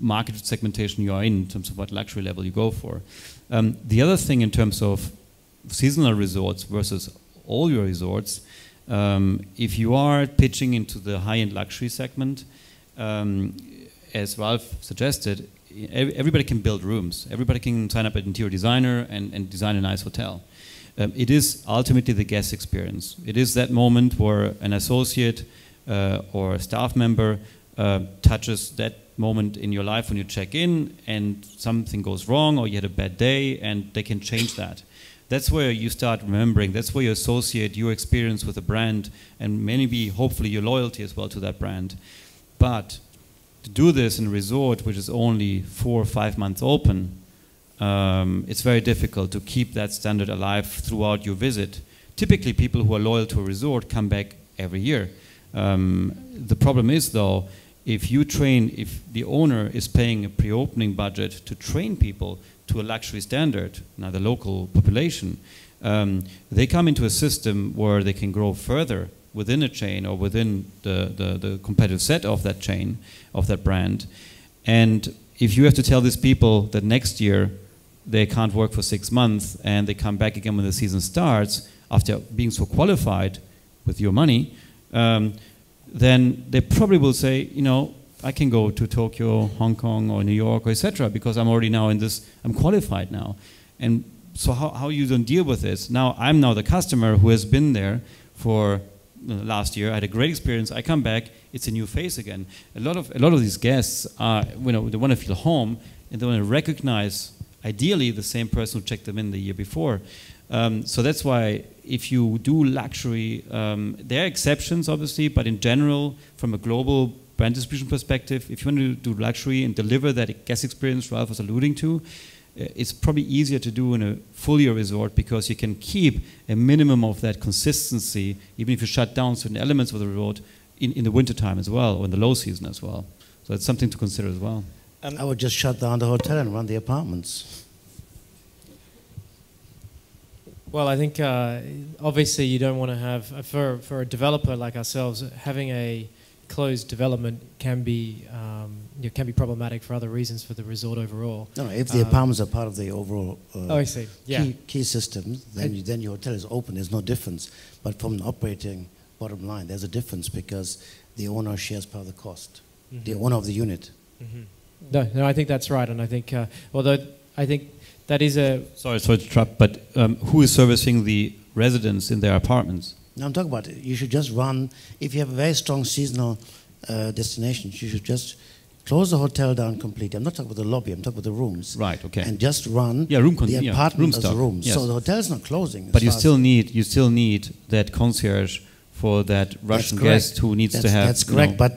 market segmentation you are in terms of what luxury level you go for. The other thing in terms of seasonal resorts versus all your resorts, if you are pitching into the high-end luxury segment, as Ralf suggested, everybody can build rooms. Everybody can sign up an interior designer and design a nice hotel. It is ultimately the guest experience. It is that moment where an associate or a staff member touches that moment in your life when you check in and something goes wrong or you had a bad day, and they can change that. That's where you start remembering. That's where you associate your experience with a brand and maybe, hopefully, your loyalty as well to that brand. But to do this in a resort which is only 4 or 5 months open, it's very difficult to keep that standard alive throughout your visit. Typically, people who are loyal to a resort come back every year. The problem is, though, if the owner is paying a pre-opening budget to train people to a luxury standard, now the local population, they come into a system where they can grow further within a chain or within the competitive set of that chain, of that brand. And if you have to tell these people that next year they can't work for 6 months and they come back again when the season starts after being so qualified with your money, then they probably will say, you know, I can go to Tokyo, Hong Kong, or New York, or etc. because I'm already now in this, I'm qualified now. And so how you don't deal with this? Now I'm now the customer who has been there for last year. I had a great experience. I come back, it's a new face again. A lot of these guests are, you know, they want to feel home and they want to recognize, ideally, the same person who checked them in the year before. So that's why if you do luxury, there are exceptions obviously, but in general, from a global brand distribution perspective, if you want to do luxury and deliver that guest experience Ralf was alluding to, it's probably easier to do in a full year resort because you can keep a minimum of that consistency, even if you shut down certain elements of the resort in the winter time as well, or in the low season as well. So it's something to consider as well. I would just shut down the hotel and run the apartments. Well, I think obviously you don't want to have, for a developer like ourselves, having a closed development can be problematic for other reasons for the resort overall. No, if the apartments are part of the overall I see. Yeah. key system, then your hotel is open. There's no difference. But from an operating bottom line, there's a difference because the owner shares part of the cost. Mm-hmm. The owner of the unit. Mm-hmm. No, I think that's right, and I think although I think that is a sorry to interrupt, but who is servicing the residents in their apartments? No, I'm talking about it. You should just run, if you have a very strong seasonal destination, you should just close the hotel down completely. I'm not talking about the lobby, I'm talking about the rooms. Right, okay. And just run the apartment as a room. Yes. So the hotel is not closing. But you still need that concierge for that Russian guest who needs to have... That's correct, but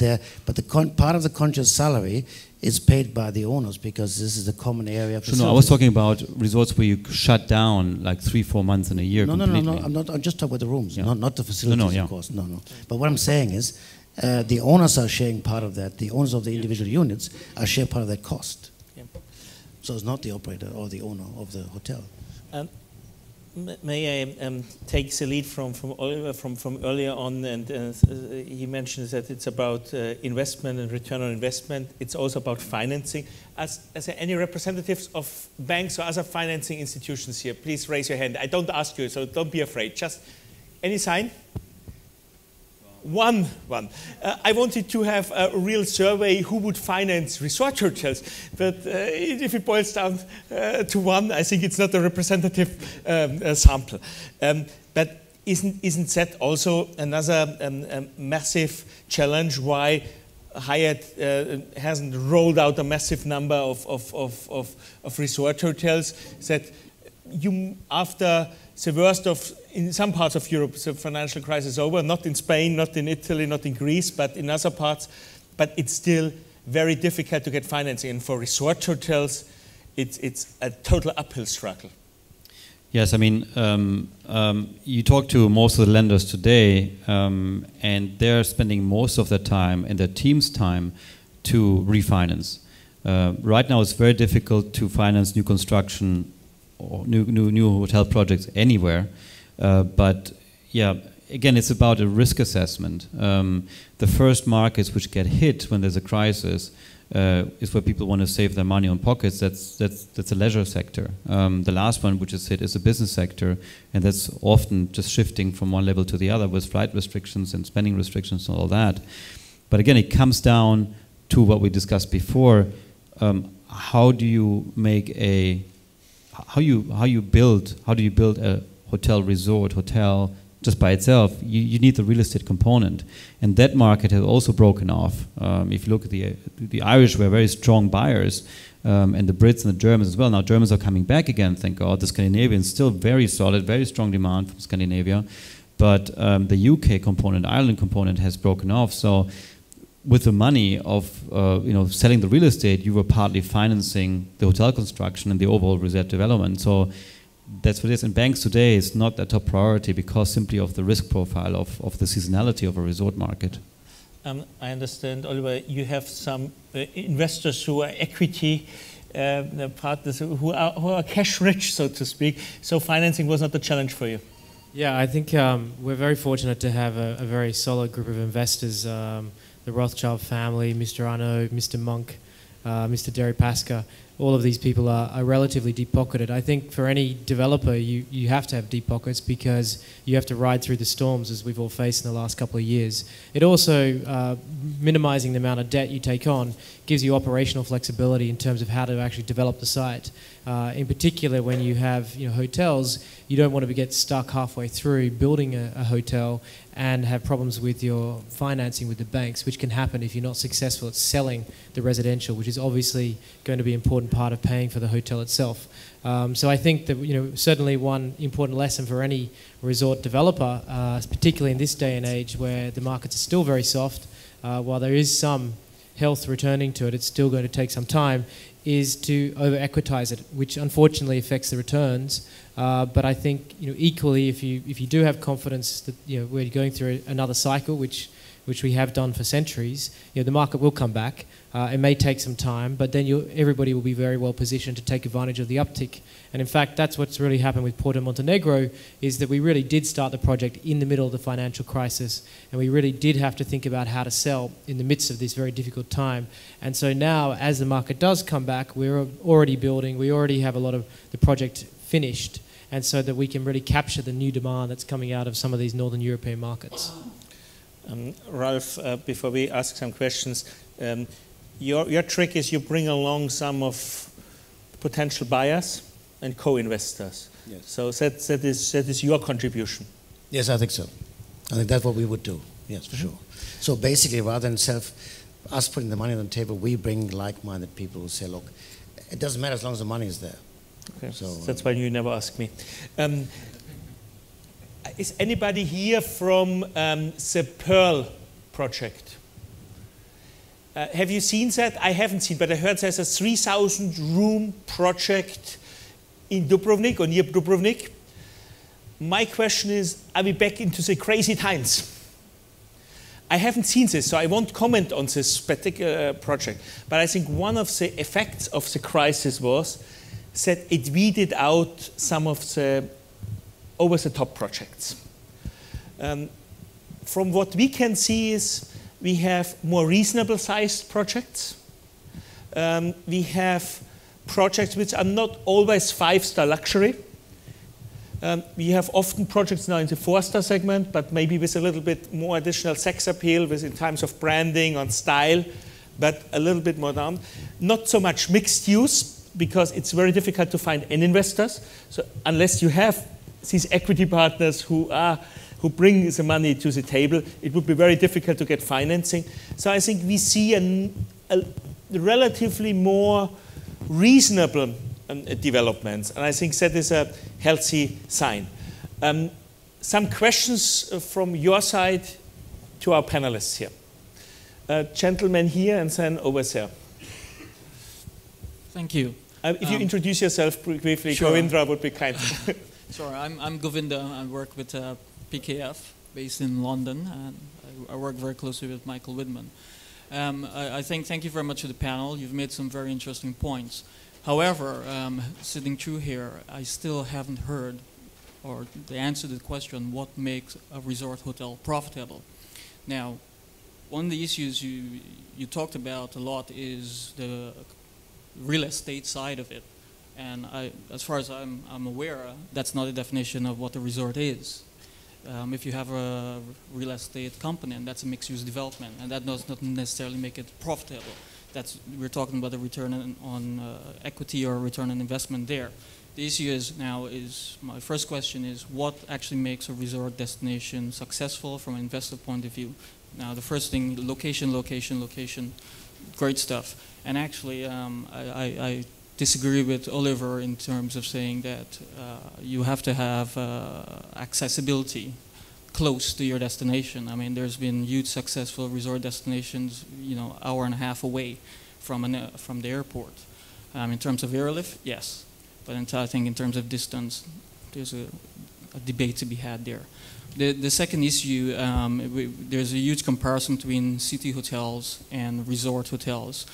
part of the concierge salary is paid by the owners because this is a common area. No, I was talking about resorts where you shut down like 3-4 months in a year. No. I'm just talking about the rooms, not the facilities, of course. No. But what I'm saying is, the owners are sharing part of that. The owners of the individual units are sharing part of that cost. Yeah. So it's not the operator or the owner of the hotel. May I take the lead from Oliver from earlier on, and he mentions that it's about investment and return on investment. It's also about financing. Are there any representatives of banks or other financing institutions here? Please raise your hand. I don't ask you, so don't be afraid. Just any sign? One. I wanted to have a real survey who would finance resort hotels, but if it boils down to one, I think it's not a representative sample. But isn't that also another massive challenge why Hyatt hasn't rolled out a massive number of resort hotels? That you, after the worst of, in some parts of Europe, the financial crisis is over, not in Spain, not in Italy, not in Greece, but in other parts, but it's still very difficult to get financing. And for resort hotels, it's a total uphill struggle. Yes, I mean, you talk to most of the lenders today, and they're spending most of their time and their team's time to refinance. Right now, it's very difficult to finance new construction or new hotel projects anywhere, but yeah, again, it's about a risk assessment. The first markets which get hit when there's a crisis is where people want to save their money on pockets. That's a leisure sector. The last one which is hit is the business sector, and that's often just shifting from one level to the other with flight restrictions and spending restrictions and all that. But again, it comes down to what we discussed before. How do you make a how do you build a hotel just by itself? You need the real estate component, and that market has also broken off. If you look at the Irish, were very strong buyers, and the Brits and the Germans as well. Now Germans are coming back again, thank God. The Scandinavians still very solid, very strong demand from Scandinavia, but the UK component, Ireland component has broken off. So with the money of selling the real estate, you were partly financing the hotel construction and the overall resort development. So that's what it is. And banks today is not a top priority because simply of the risk profile of the seasonality of a resort market. I understand, Oliver, you have some investors who are equity partners who are cash rich, so to speak. So financing was not a challenge for you. Yeah, I think we're very fortunate to have a very solid group of investors. The Rothschild family, Mr. Arnaud, Mr. Monk, Mr. Deripaska, all of these people are relatively deep-pocketed. I think for any developer, you have to have deep pockets because you have to ride through the storms as we've all faced in the last couple of years. It also, minimizing the amount of debt you take on, gives you operational flexibility in terms of how to actually develop the site. In particular, when you have hotels, you don't want to get stuck halfway through building a hotel and have problems with your financing with the banks, which can happen if you're not successful at selling the residential, which is obviously going to be an important part of paying for the hotel itself. So I think that certainly one important lesson for any resort developer, particularly in this day and age where the markets are still very soft, while there is some health returning to it, it's still going to take some time, is to over-equitize it, which unfortunately affects the returns. But I think equally, if you do have confidence that we're going through another cycle, which we have done for centuries, the market will come back. It may take some time, but then everybody will be very well positioned to take advantage of the uptick. And in fact, that's what's really happened with Portomontenegro, is that we really did start the project in the middle of the financial crisis, and we really did have to think about how to sell in the midst of this very difficult time. And so now, as the market does come back, we're already building, we already have a lot of the project finished, and so that we can really capture the new demand that's coming out of some of these Northern European markets. Ralf, before we ask some questions, your trick is you bring along some of potential buyers and co-investors. Yes. So that is your contribution. Yes, I think so. I think that's what we would do. Yes, for sure. So basically, rather than us putting the money on the table, we bring like-minded people who say, look, it doesn't matter as long as the money is there. Okay. So that's why you never ask me. Is anybody here from the Pearl project? Have you seen that? I haven't seen, but I heard there's a 3,000-room project in Dubrovnik or near Dubrovnik. My question is, are we back into the crazy times? I haven't seen this, so I won't comment on this particular project. But I think one of the effects of the crisis was that it weeded out some of the over-the-top projects. From what we can see is we have more reasonable-sized projects. We have projects which are not always 5-star luxury. We have often projects now in the 4-star segment, but maybe with a little bit more additional sex appeal in terms of branding and style, but a little bit more down. Not so much mixed use, because it's very difficult to find end investors. So unless you have these equity partners who bring the money to the table, it would be very difficult to get financing. So I think we see a relatively more reasonable developments, and I think that is a healthy sign. Some questions from your side to our panelists here. Gentleman here and then over there. Thank you. If you introduce yourself briefly, sure. Govindra would be kind. Sure, I'm Govinda. I work with PKF, based in London, and I work very closely with Michael Widmann. Thank you very much for the panel. You've made some very interesting points. However, sitting through here, I still haven't heard or the answer to the question, what makes a resort hotel profitable? Now, one of the issues you talked about a lot is the real estate side of it. And as far as I'm aware, that's not a definition of what a resort is. If you have a real estate company, and that's a mixed-use development, and that does not necessarily make it profitable. We're talking about a return on equity or return on investment there. The issue my first question is, what actually makes a resort destination successful from an investor point of view? Now, the first thing, location, great stuff. And actually, I disagree with Oliver in terms of saying that you have to have accessibility close to your destination. I mean, there's been huge successful resort destinations, hour and a half away from the airport. In terms of airlift, yes, but I think in terms of distance, there's a debate to be had there. The second issue, there's a huge comparison between city hotels and resort hotels.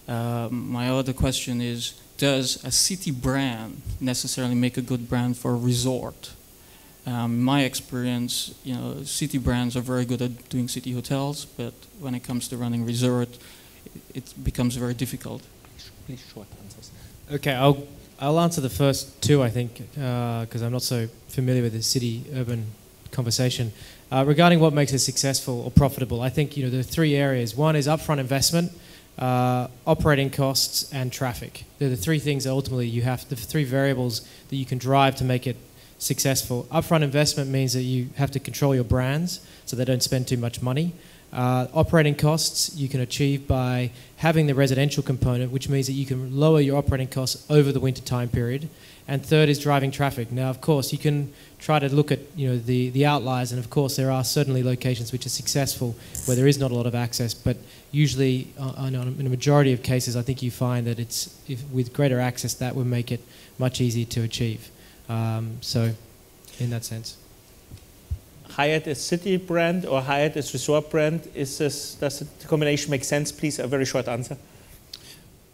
My other question is, does a city brand necessarily make a good brand for a resort? In my experience, city brands are very good at doing city hotels, but when it comes to running resort, it becomes very difficult. Please short answers. Okay, I'll answer the first two, I think, because I'm not so familiar with the city-urban conversation. Regarding what makes it successful or profitable, I think there are three areas. One is upfront investment, operating costs, and traffic. They're the three things that ultimately you have, the three variables that you can drive to make it successful. Upfront investment means that you have to control your brands so they don't spend too much money. Operating costs you can achieve by having the residential component, which means that you can lower your operating costs over the winter time period. And third is driving traffic. Now, of course, you can try to look at the outliers, and of course there are certainly locations which are successful where there is not a lot of access, but usually in a majority of cases I think you find that with greater access that would make it much easier to achieve. So in that sense. Hyatt is city brand or Hyatt is resort brand? Does the combination make sense? Please, a very short answer.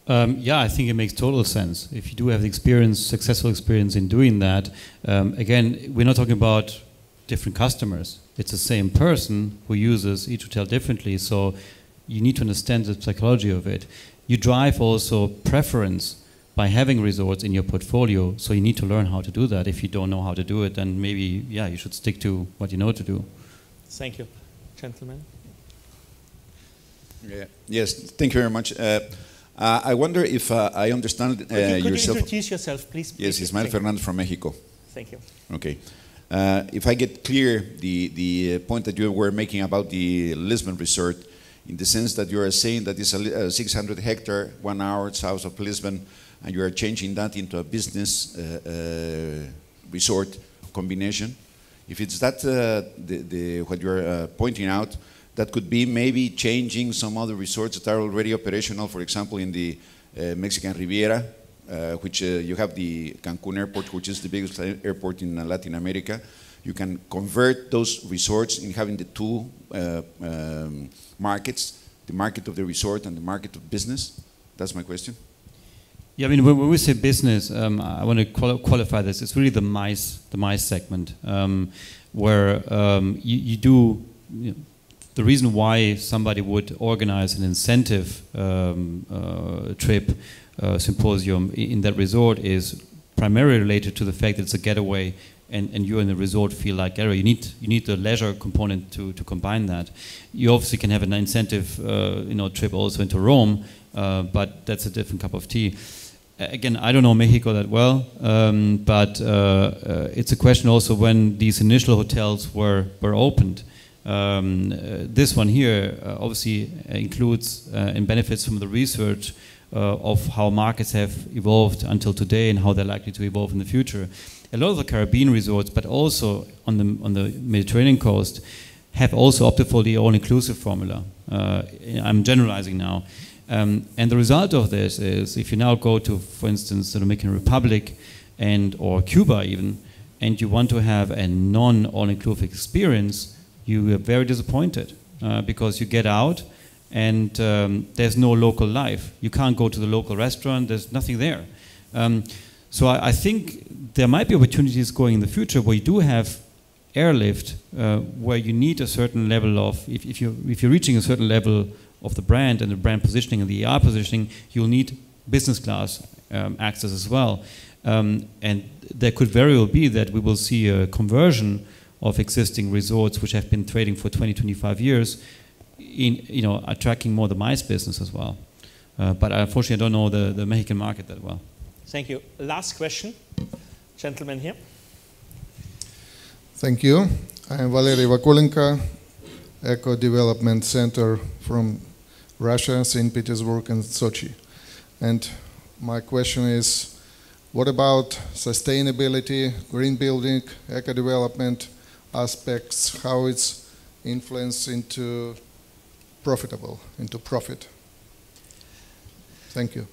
Yeah, I think it makes total sense. If you do have the experience, successful experience in doing that, again, we're not talking about different customers. It's the same person who uses each hotel differently, so you need to understand the psychology of it. You drive also preference by having resorts in your portfolio, so you need to learn how to do that. If you don't know how to do it, then maybe, yeah, you should stick to what you know to do. Thank you. Gentlemen. Yeah. Yes, thank you very much. I wonder if I understand could you introduce yourself, please? Yes, Ismael Fernandez from Mexico. Thank you. Okay. If I get clear the point that you were making about the Lisbon resort, in the sense that you are saying that it's a 600 hectare, 1 hour south of Lisbon, and you are changing that into a business resort combination. If it's that what you're pointing out, that could be maybe changing some other resorts that are already operational, for example, in the Mexican Riviera, which you have the Cancun airport, which is the biggest airport in Latin America. You can convert those resorts in having the two markets, the market of the resort and the market of business. That's my question. Yeah, I mean, when we say business, I want to qualify this. It's really the MICE segment, where you do. The reason why somebody would organize an incentive trip, symposium in that resort is primarily related to the fact that it's a getaway, and you in the resort feel like getaway. You need the leisure component to combine that. You obviously can have an incentive, trip also into Rome, but that's a different cup of tea. Again, I don't know Mexico that well, but it's a question also when these initial hotels were opened. This one here obviously includes and benefits from the research of how markets have evolved until today and how they're likely to evolve in the future. A lot of the Caribbean resorts, but also on the Mediterranean coast, have also opted for the all-inclusive formula. I'm generalizing now. And the result of this is, if you now go to, for instance, the Dominican Republic or Cuba even, and you want to have a non-all-inclusive experience, you are very disappointed because you get out and there's no local life. You can't go to the local restaurant, there's nothing there. So I think there might be opportunities going in the future where you do have airlift, where you need a certain level of, if you're reaching a certain level of the brand and the brand positioning and the ER positioning, you'll need business class access as well. And there could very well be that we will see a conversion of existing resorts which have been trading for 20, 25 years in attracting more the MICE business as well. But unfortunately I don't know the Mexican market that well. Thank you. Last question. Gentleman here. Thank you. I am Valery Vakulenko, Eco Development Center from Russia, St. Petersburg and Sochi. And my question is, what about sustainability, green building, eco development aspects, how it's influenced into profit? Thank you.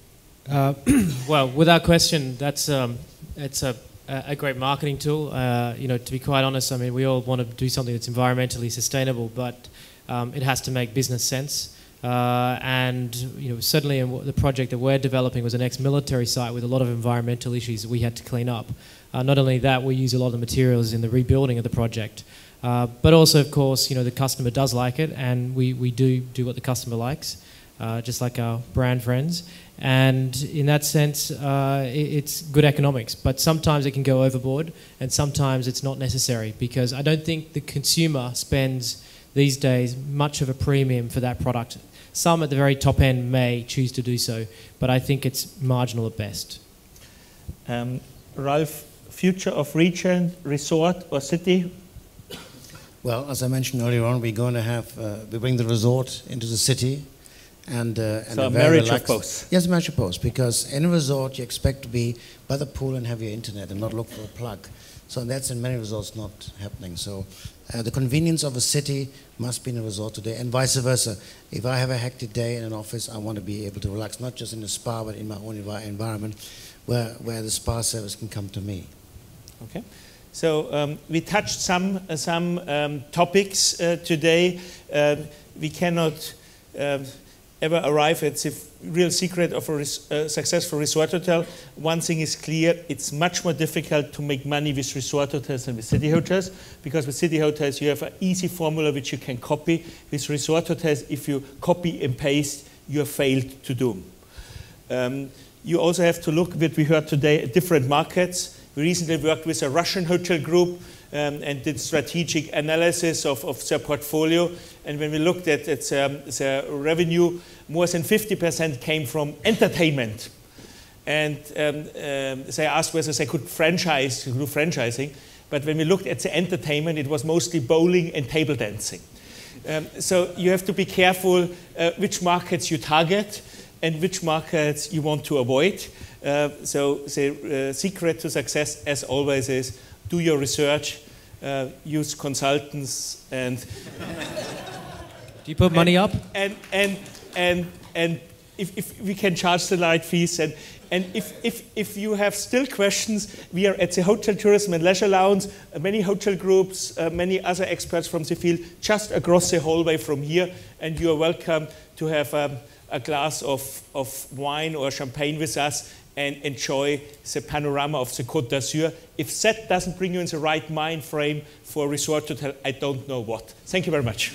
Well, without question, it's a great marketing tool. To be quite honest, I mean, we all want to do something that's environmentally sustainable, but it has to make business sense. And certainly in the project that we're developing was an ex-military site with a lot of environmental issues that we had to clean up. Not only that, we use a lot of the materials in the rebuilding of the project, but also, of course, the customer does like it, and we do what the customer likes. just like our brand friends. And in that sense, it's good economics. But sometimes it can go overboard, and sometimes it's not necessary, because I don't think the consumer spends these days much of a premium for that product. Some at the very top end may choose to do so, but I think it's marginal at best. Ralf, future of region, resort or city? Well, as I mentioned earlier on, we're going to have, we bring the resort into the city. And so a marriage of both. Yes, a marriage of both, because in a resort you expect to be by the pool and have your internet and not look for a plug. So that's in many resorts not happening. So the convenience of a city must be in a resort today, and vice versa. If I have a hectic day in an office, I want to be able to relax, not just in a spa, but in my own environment, where the spa service can come to me. Okay. So we touched some topics today. We cannot ever arrive at the real secret of a successful resort hotel. One thing is clear: it's much more difficult to make money with resort hotels than with city hotels, because with city hotels you have an easy formula which you can copy. With resort hotels, if you copy and paste, you have failed to do. You also have to look, what we heard today, at different markets. We recently worked with a Russian hotel group and did strategic analysis of their portfolio. And when we looked at their revenue, more than 50% came from entertainment. And they asked whether they could do franchising. But when we looked at the entertainment, it was mostly bowling and table dancing. So you have to be careful which markets you target and which markets you want to avoid. So the secret to success, as always, is do your research, use consultants, and do you put money up? And if we can charge the right fees, and if you have still questions, we are at the Hotel Tourism and Leisure Lounge. Many hotel groups, many other experts from the field, just across the hallway from here, and you are welcome to have a glass of wine or champagne with us and enjoy the panorama of the Côte d'Azur. If that doesn't bring you in the right mind frame for a resort hotel, I don't know what. Thank you very much.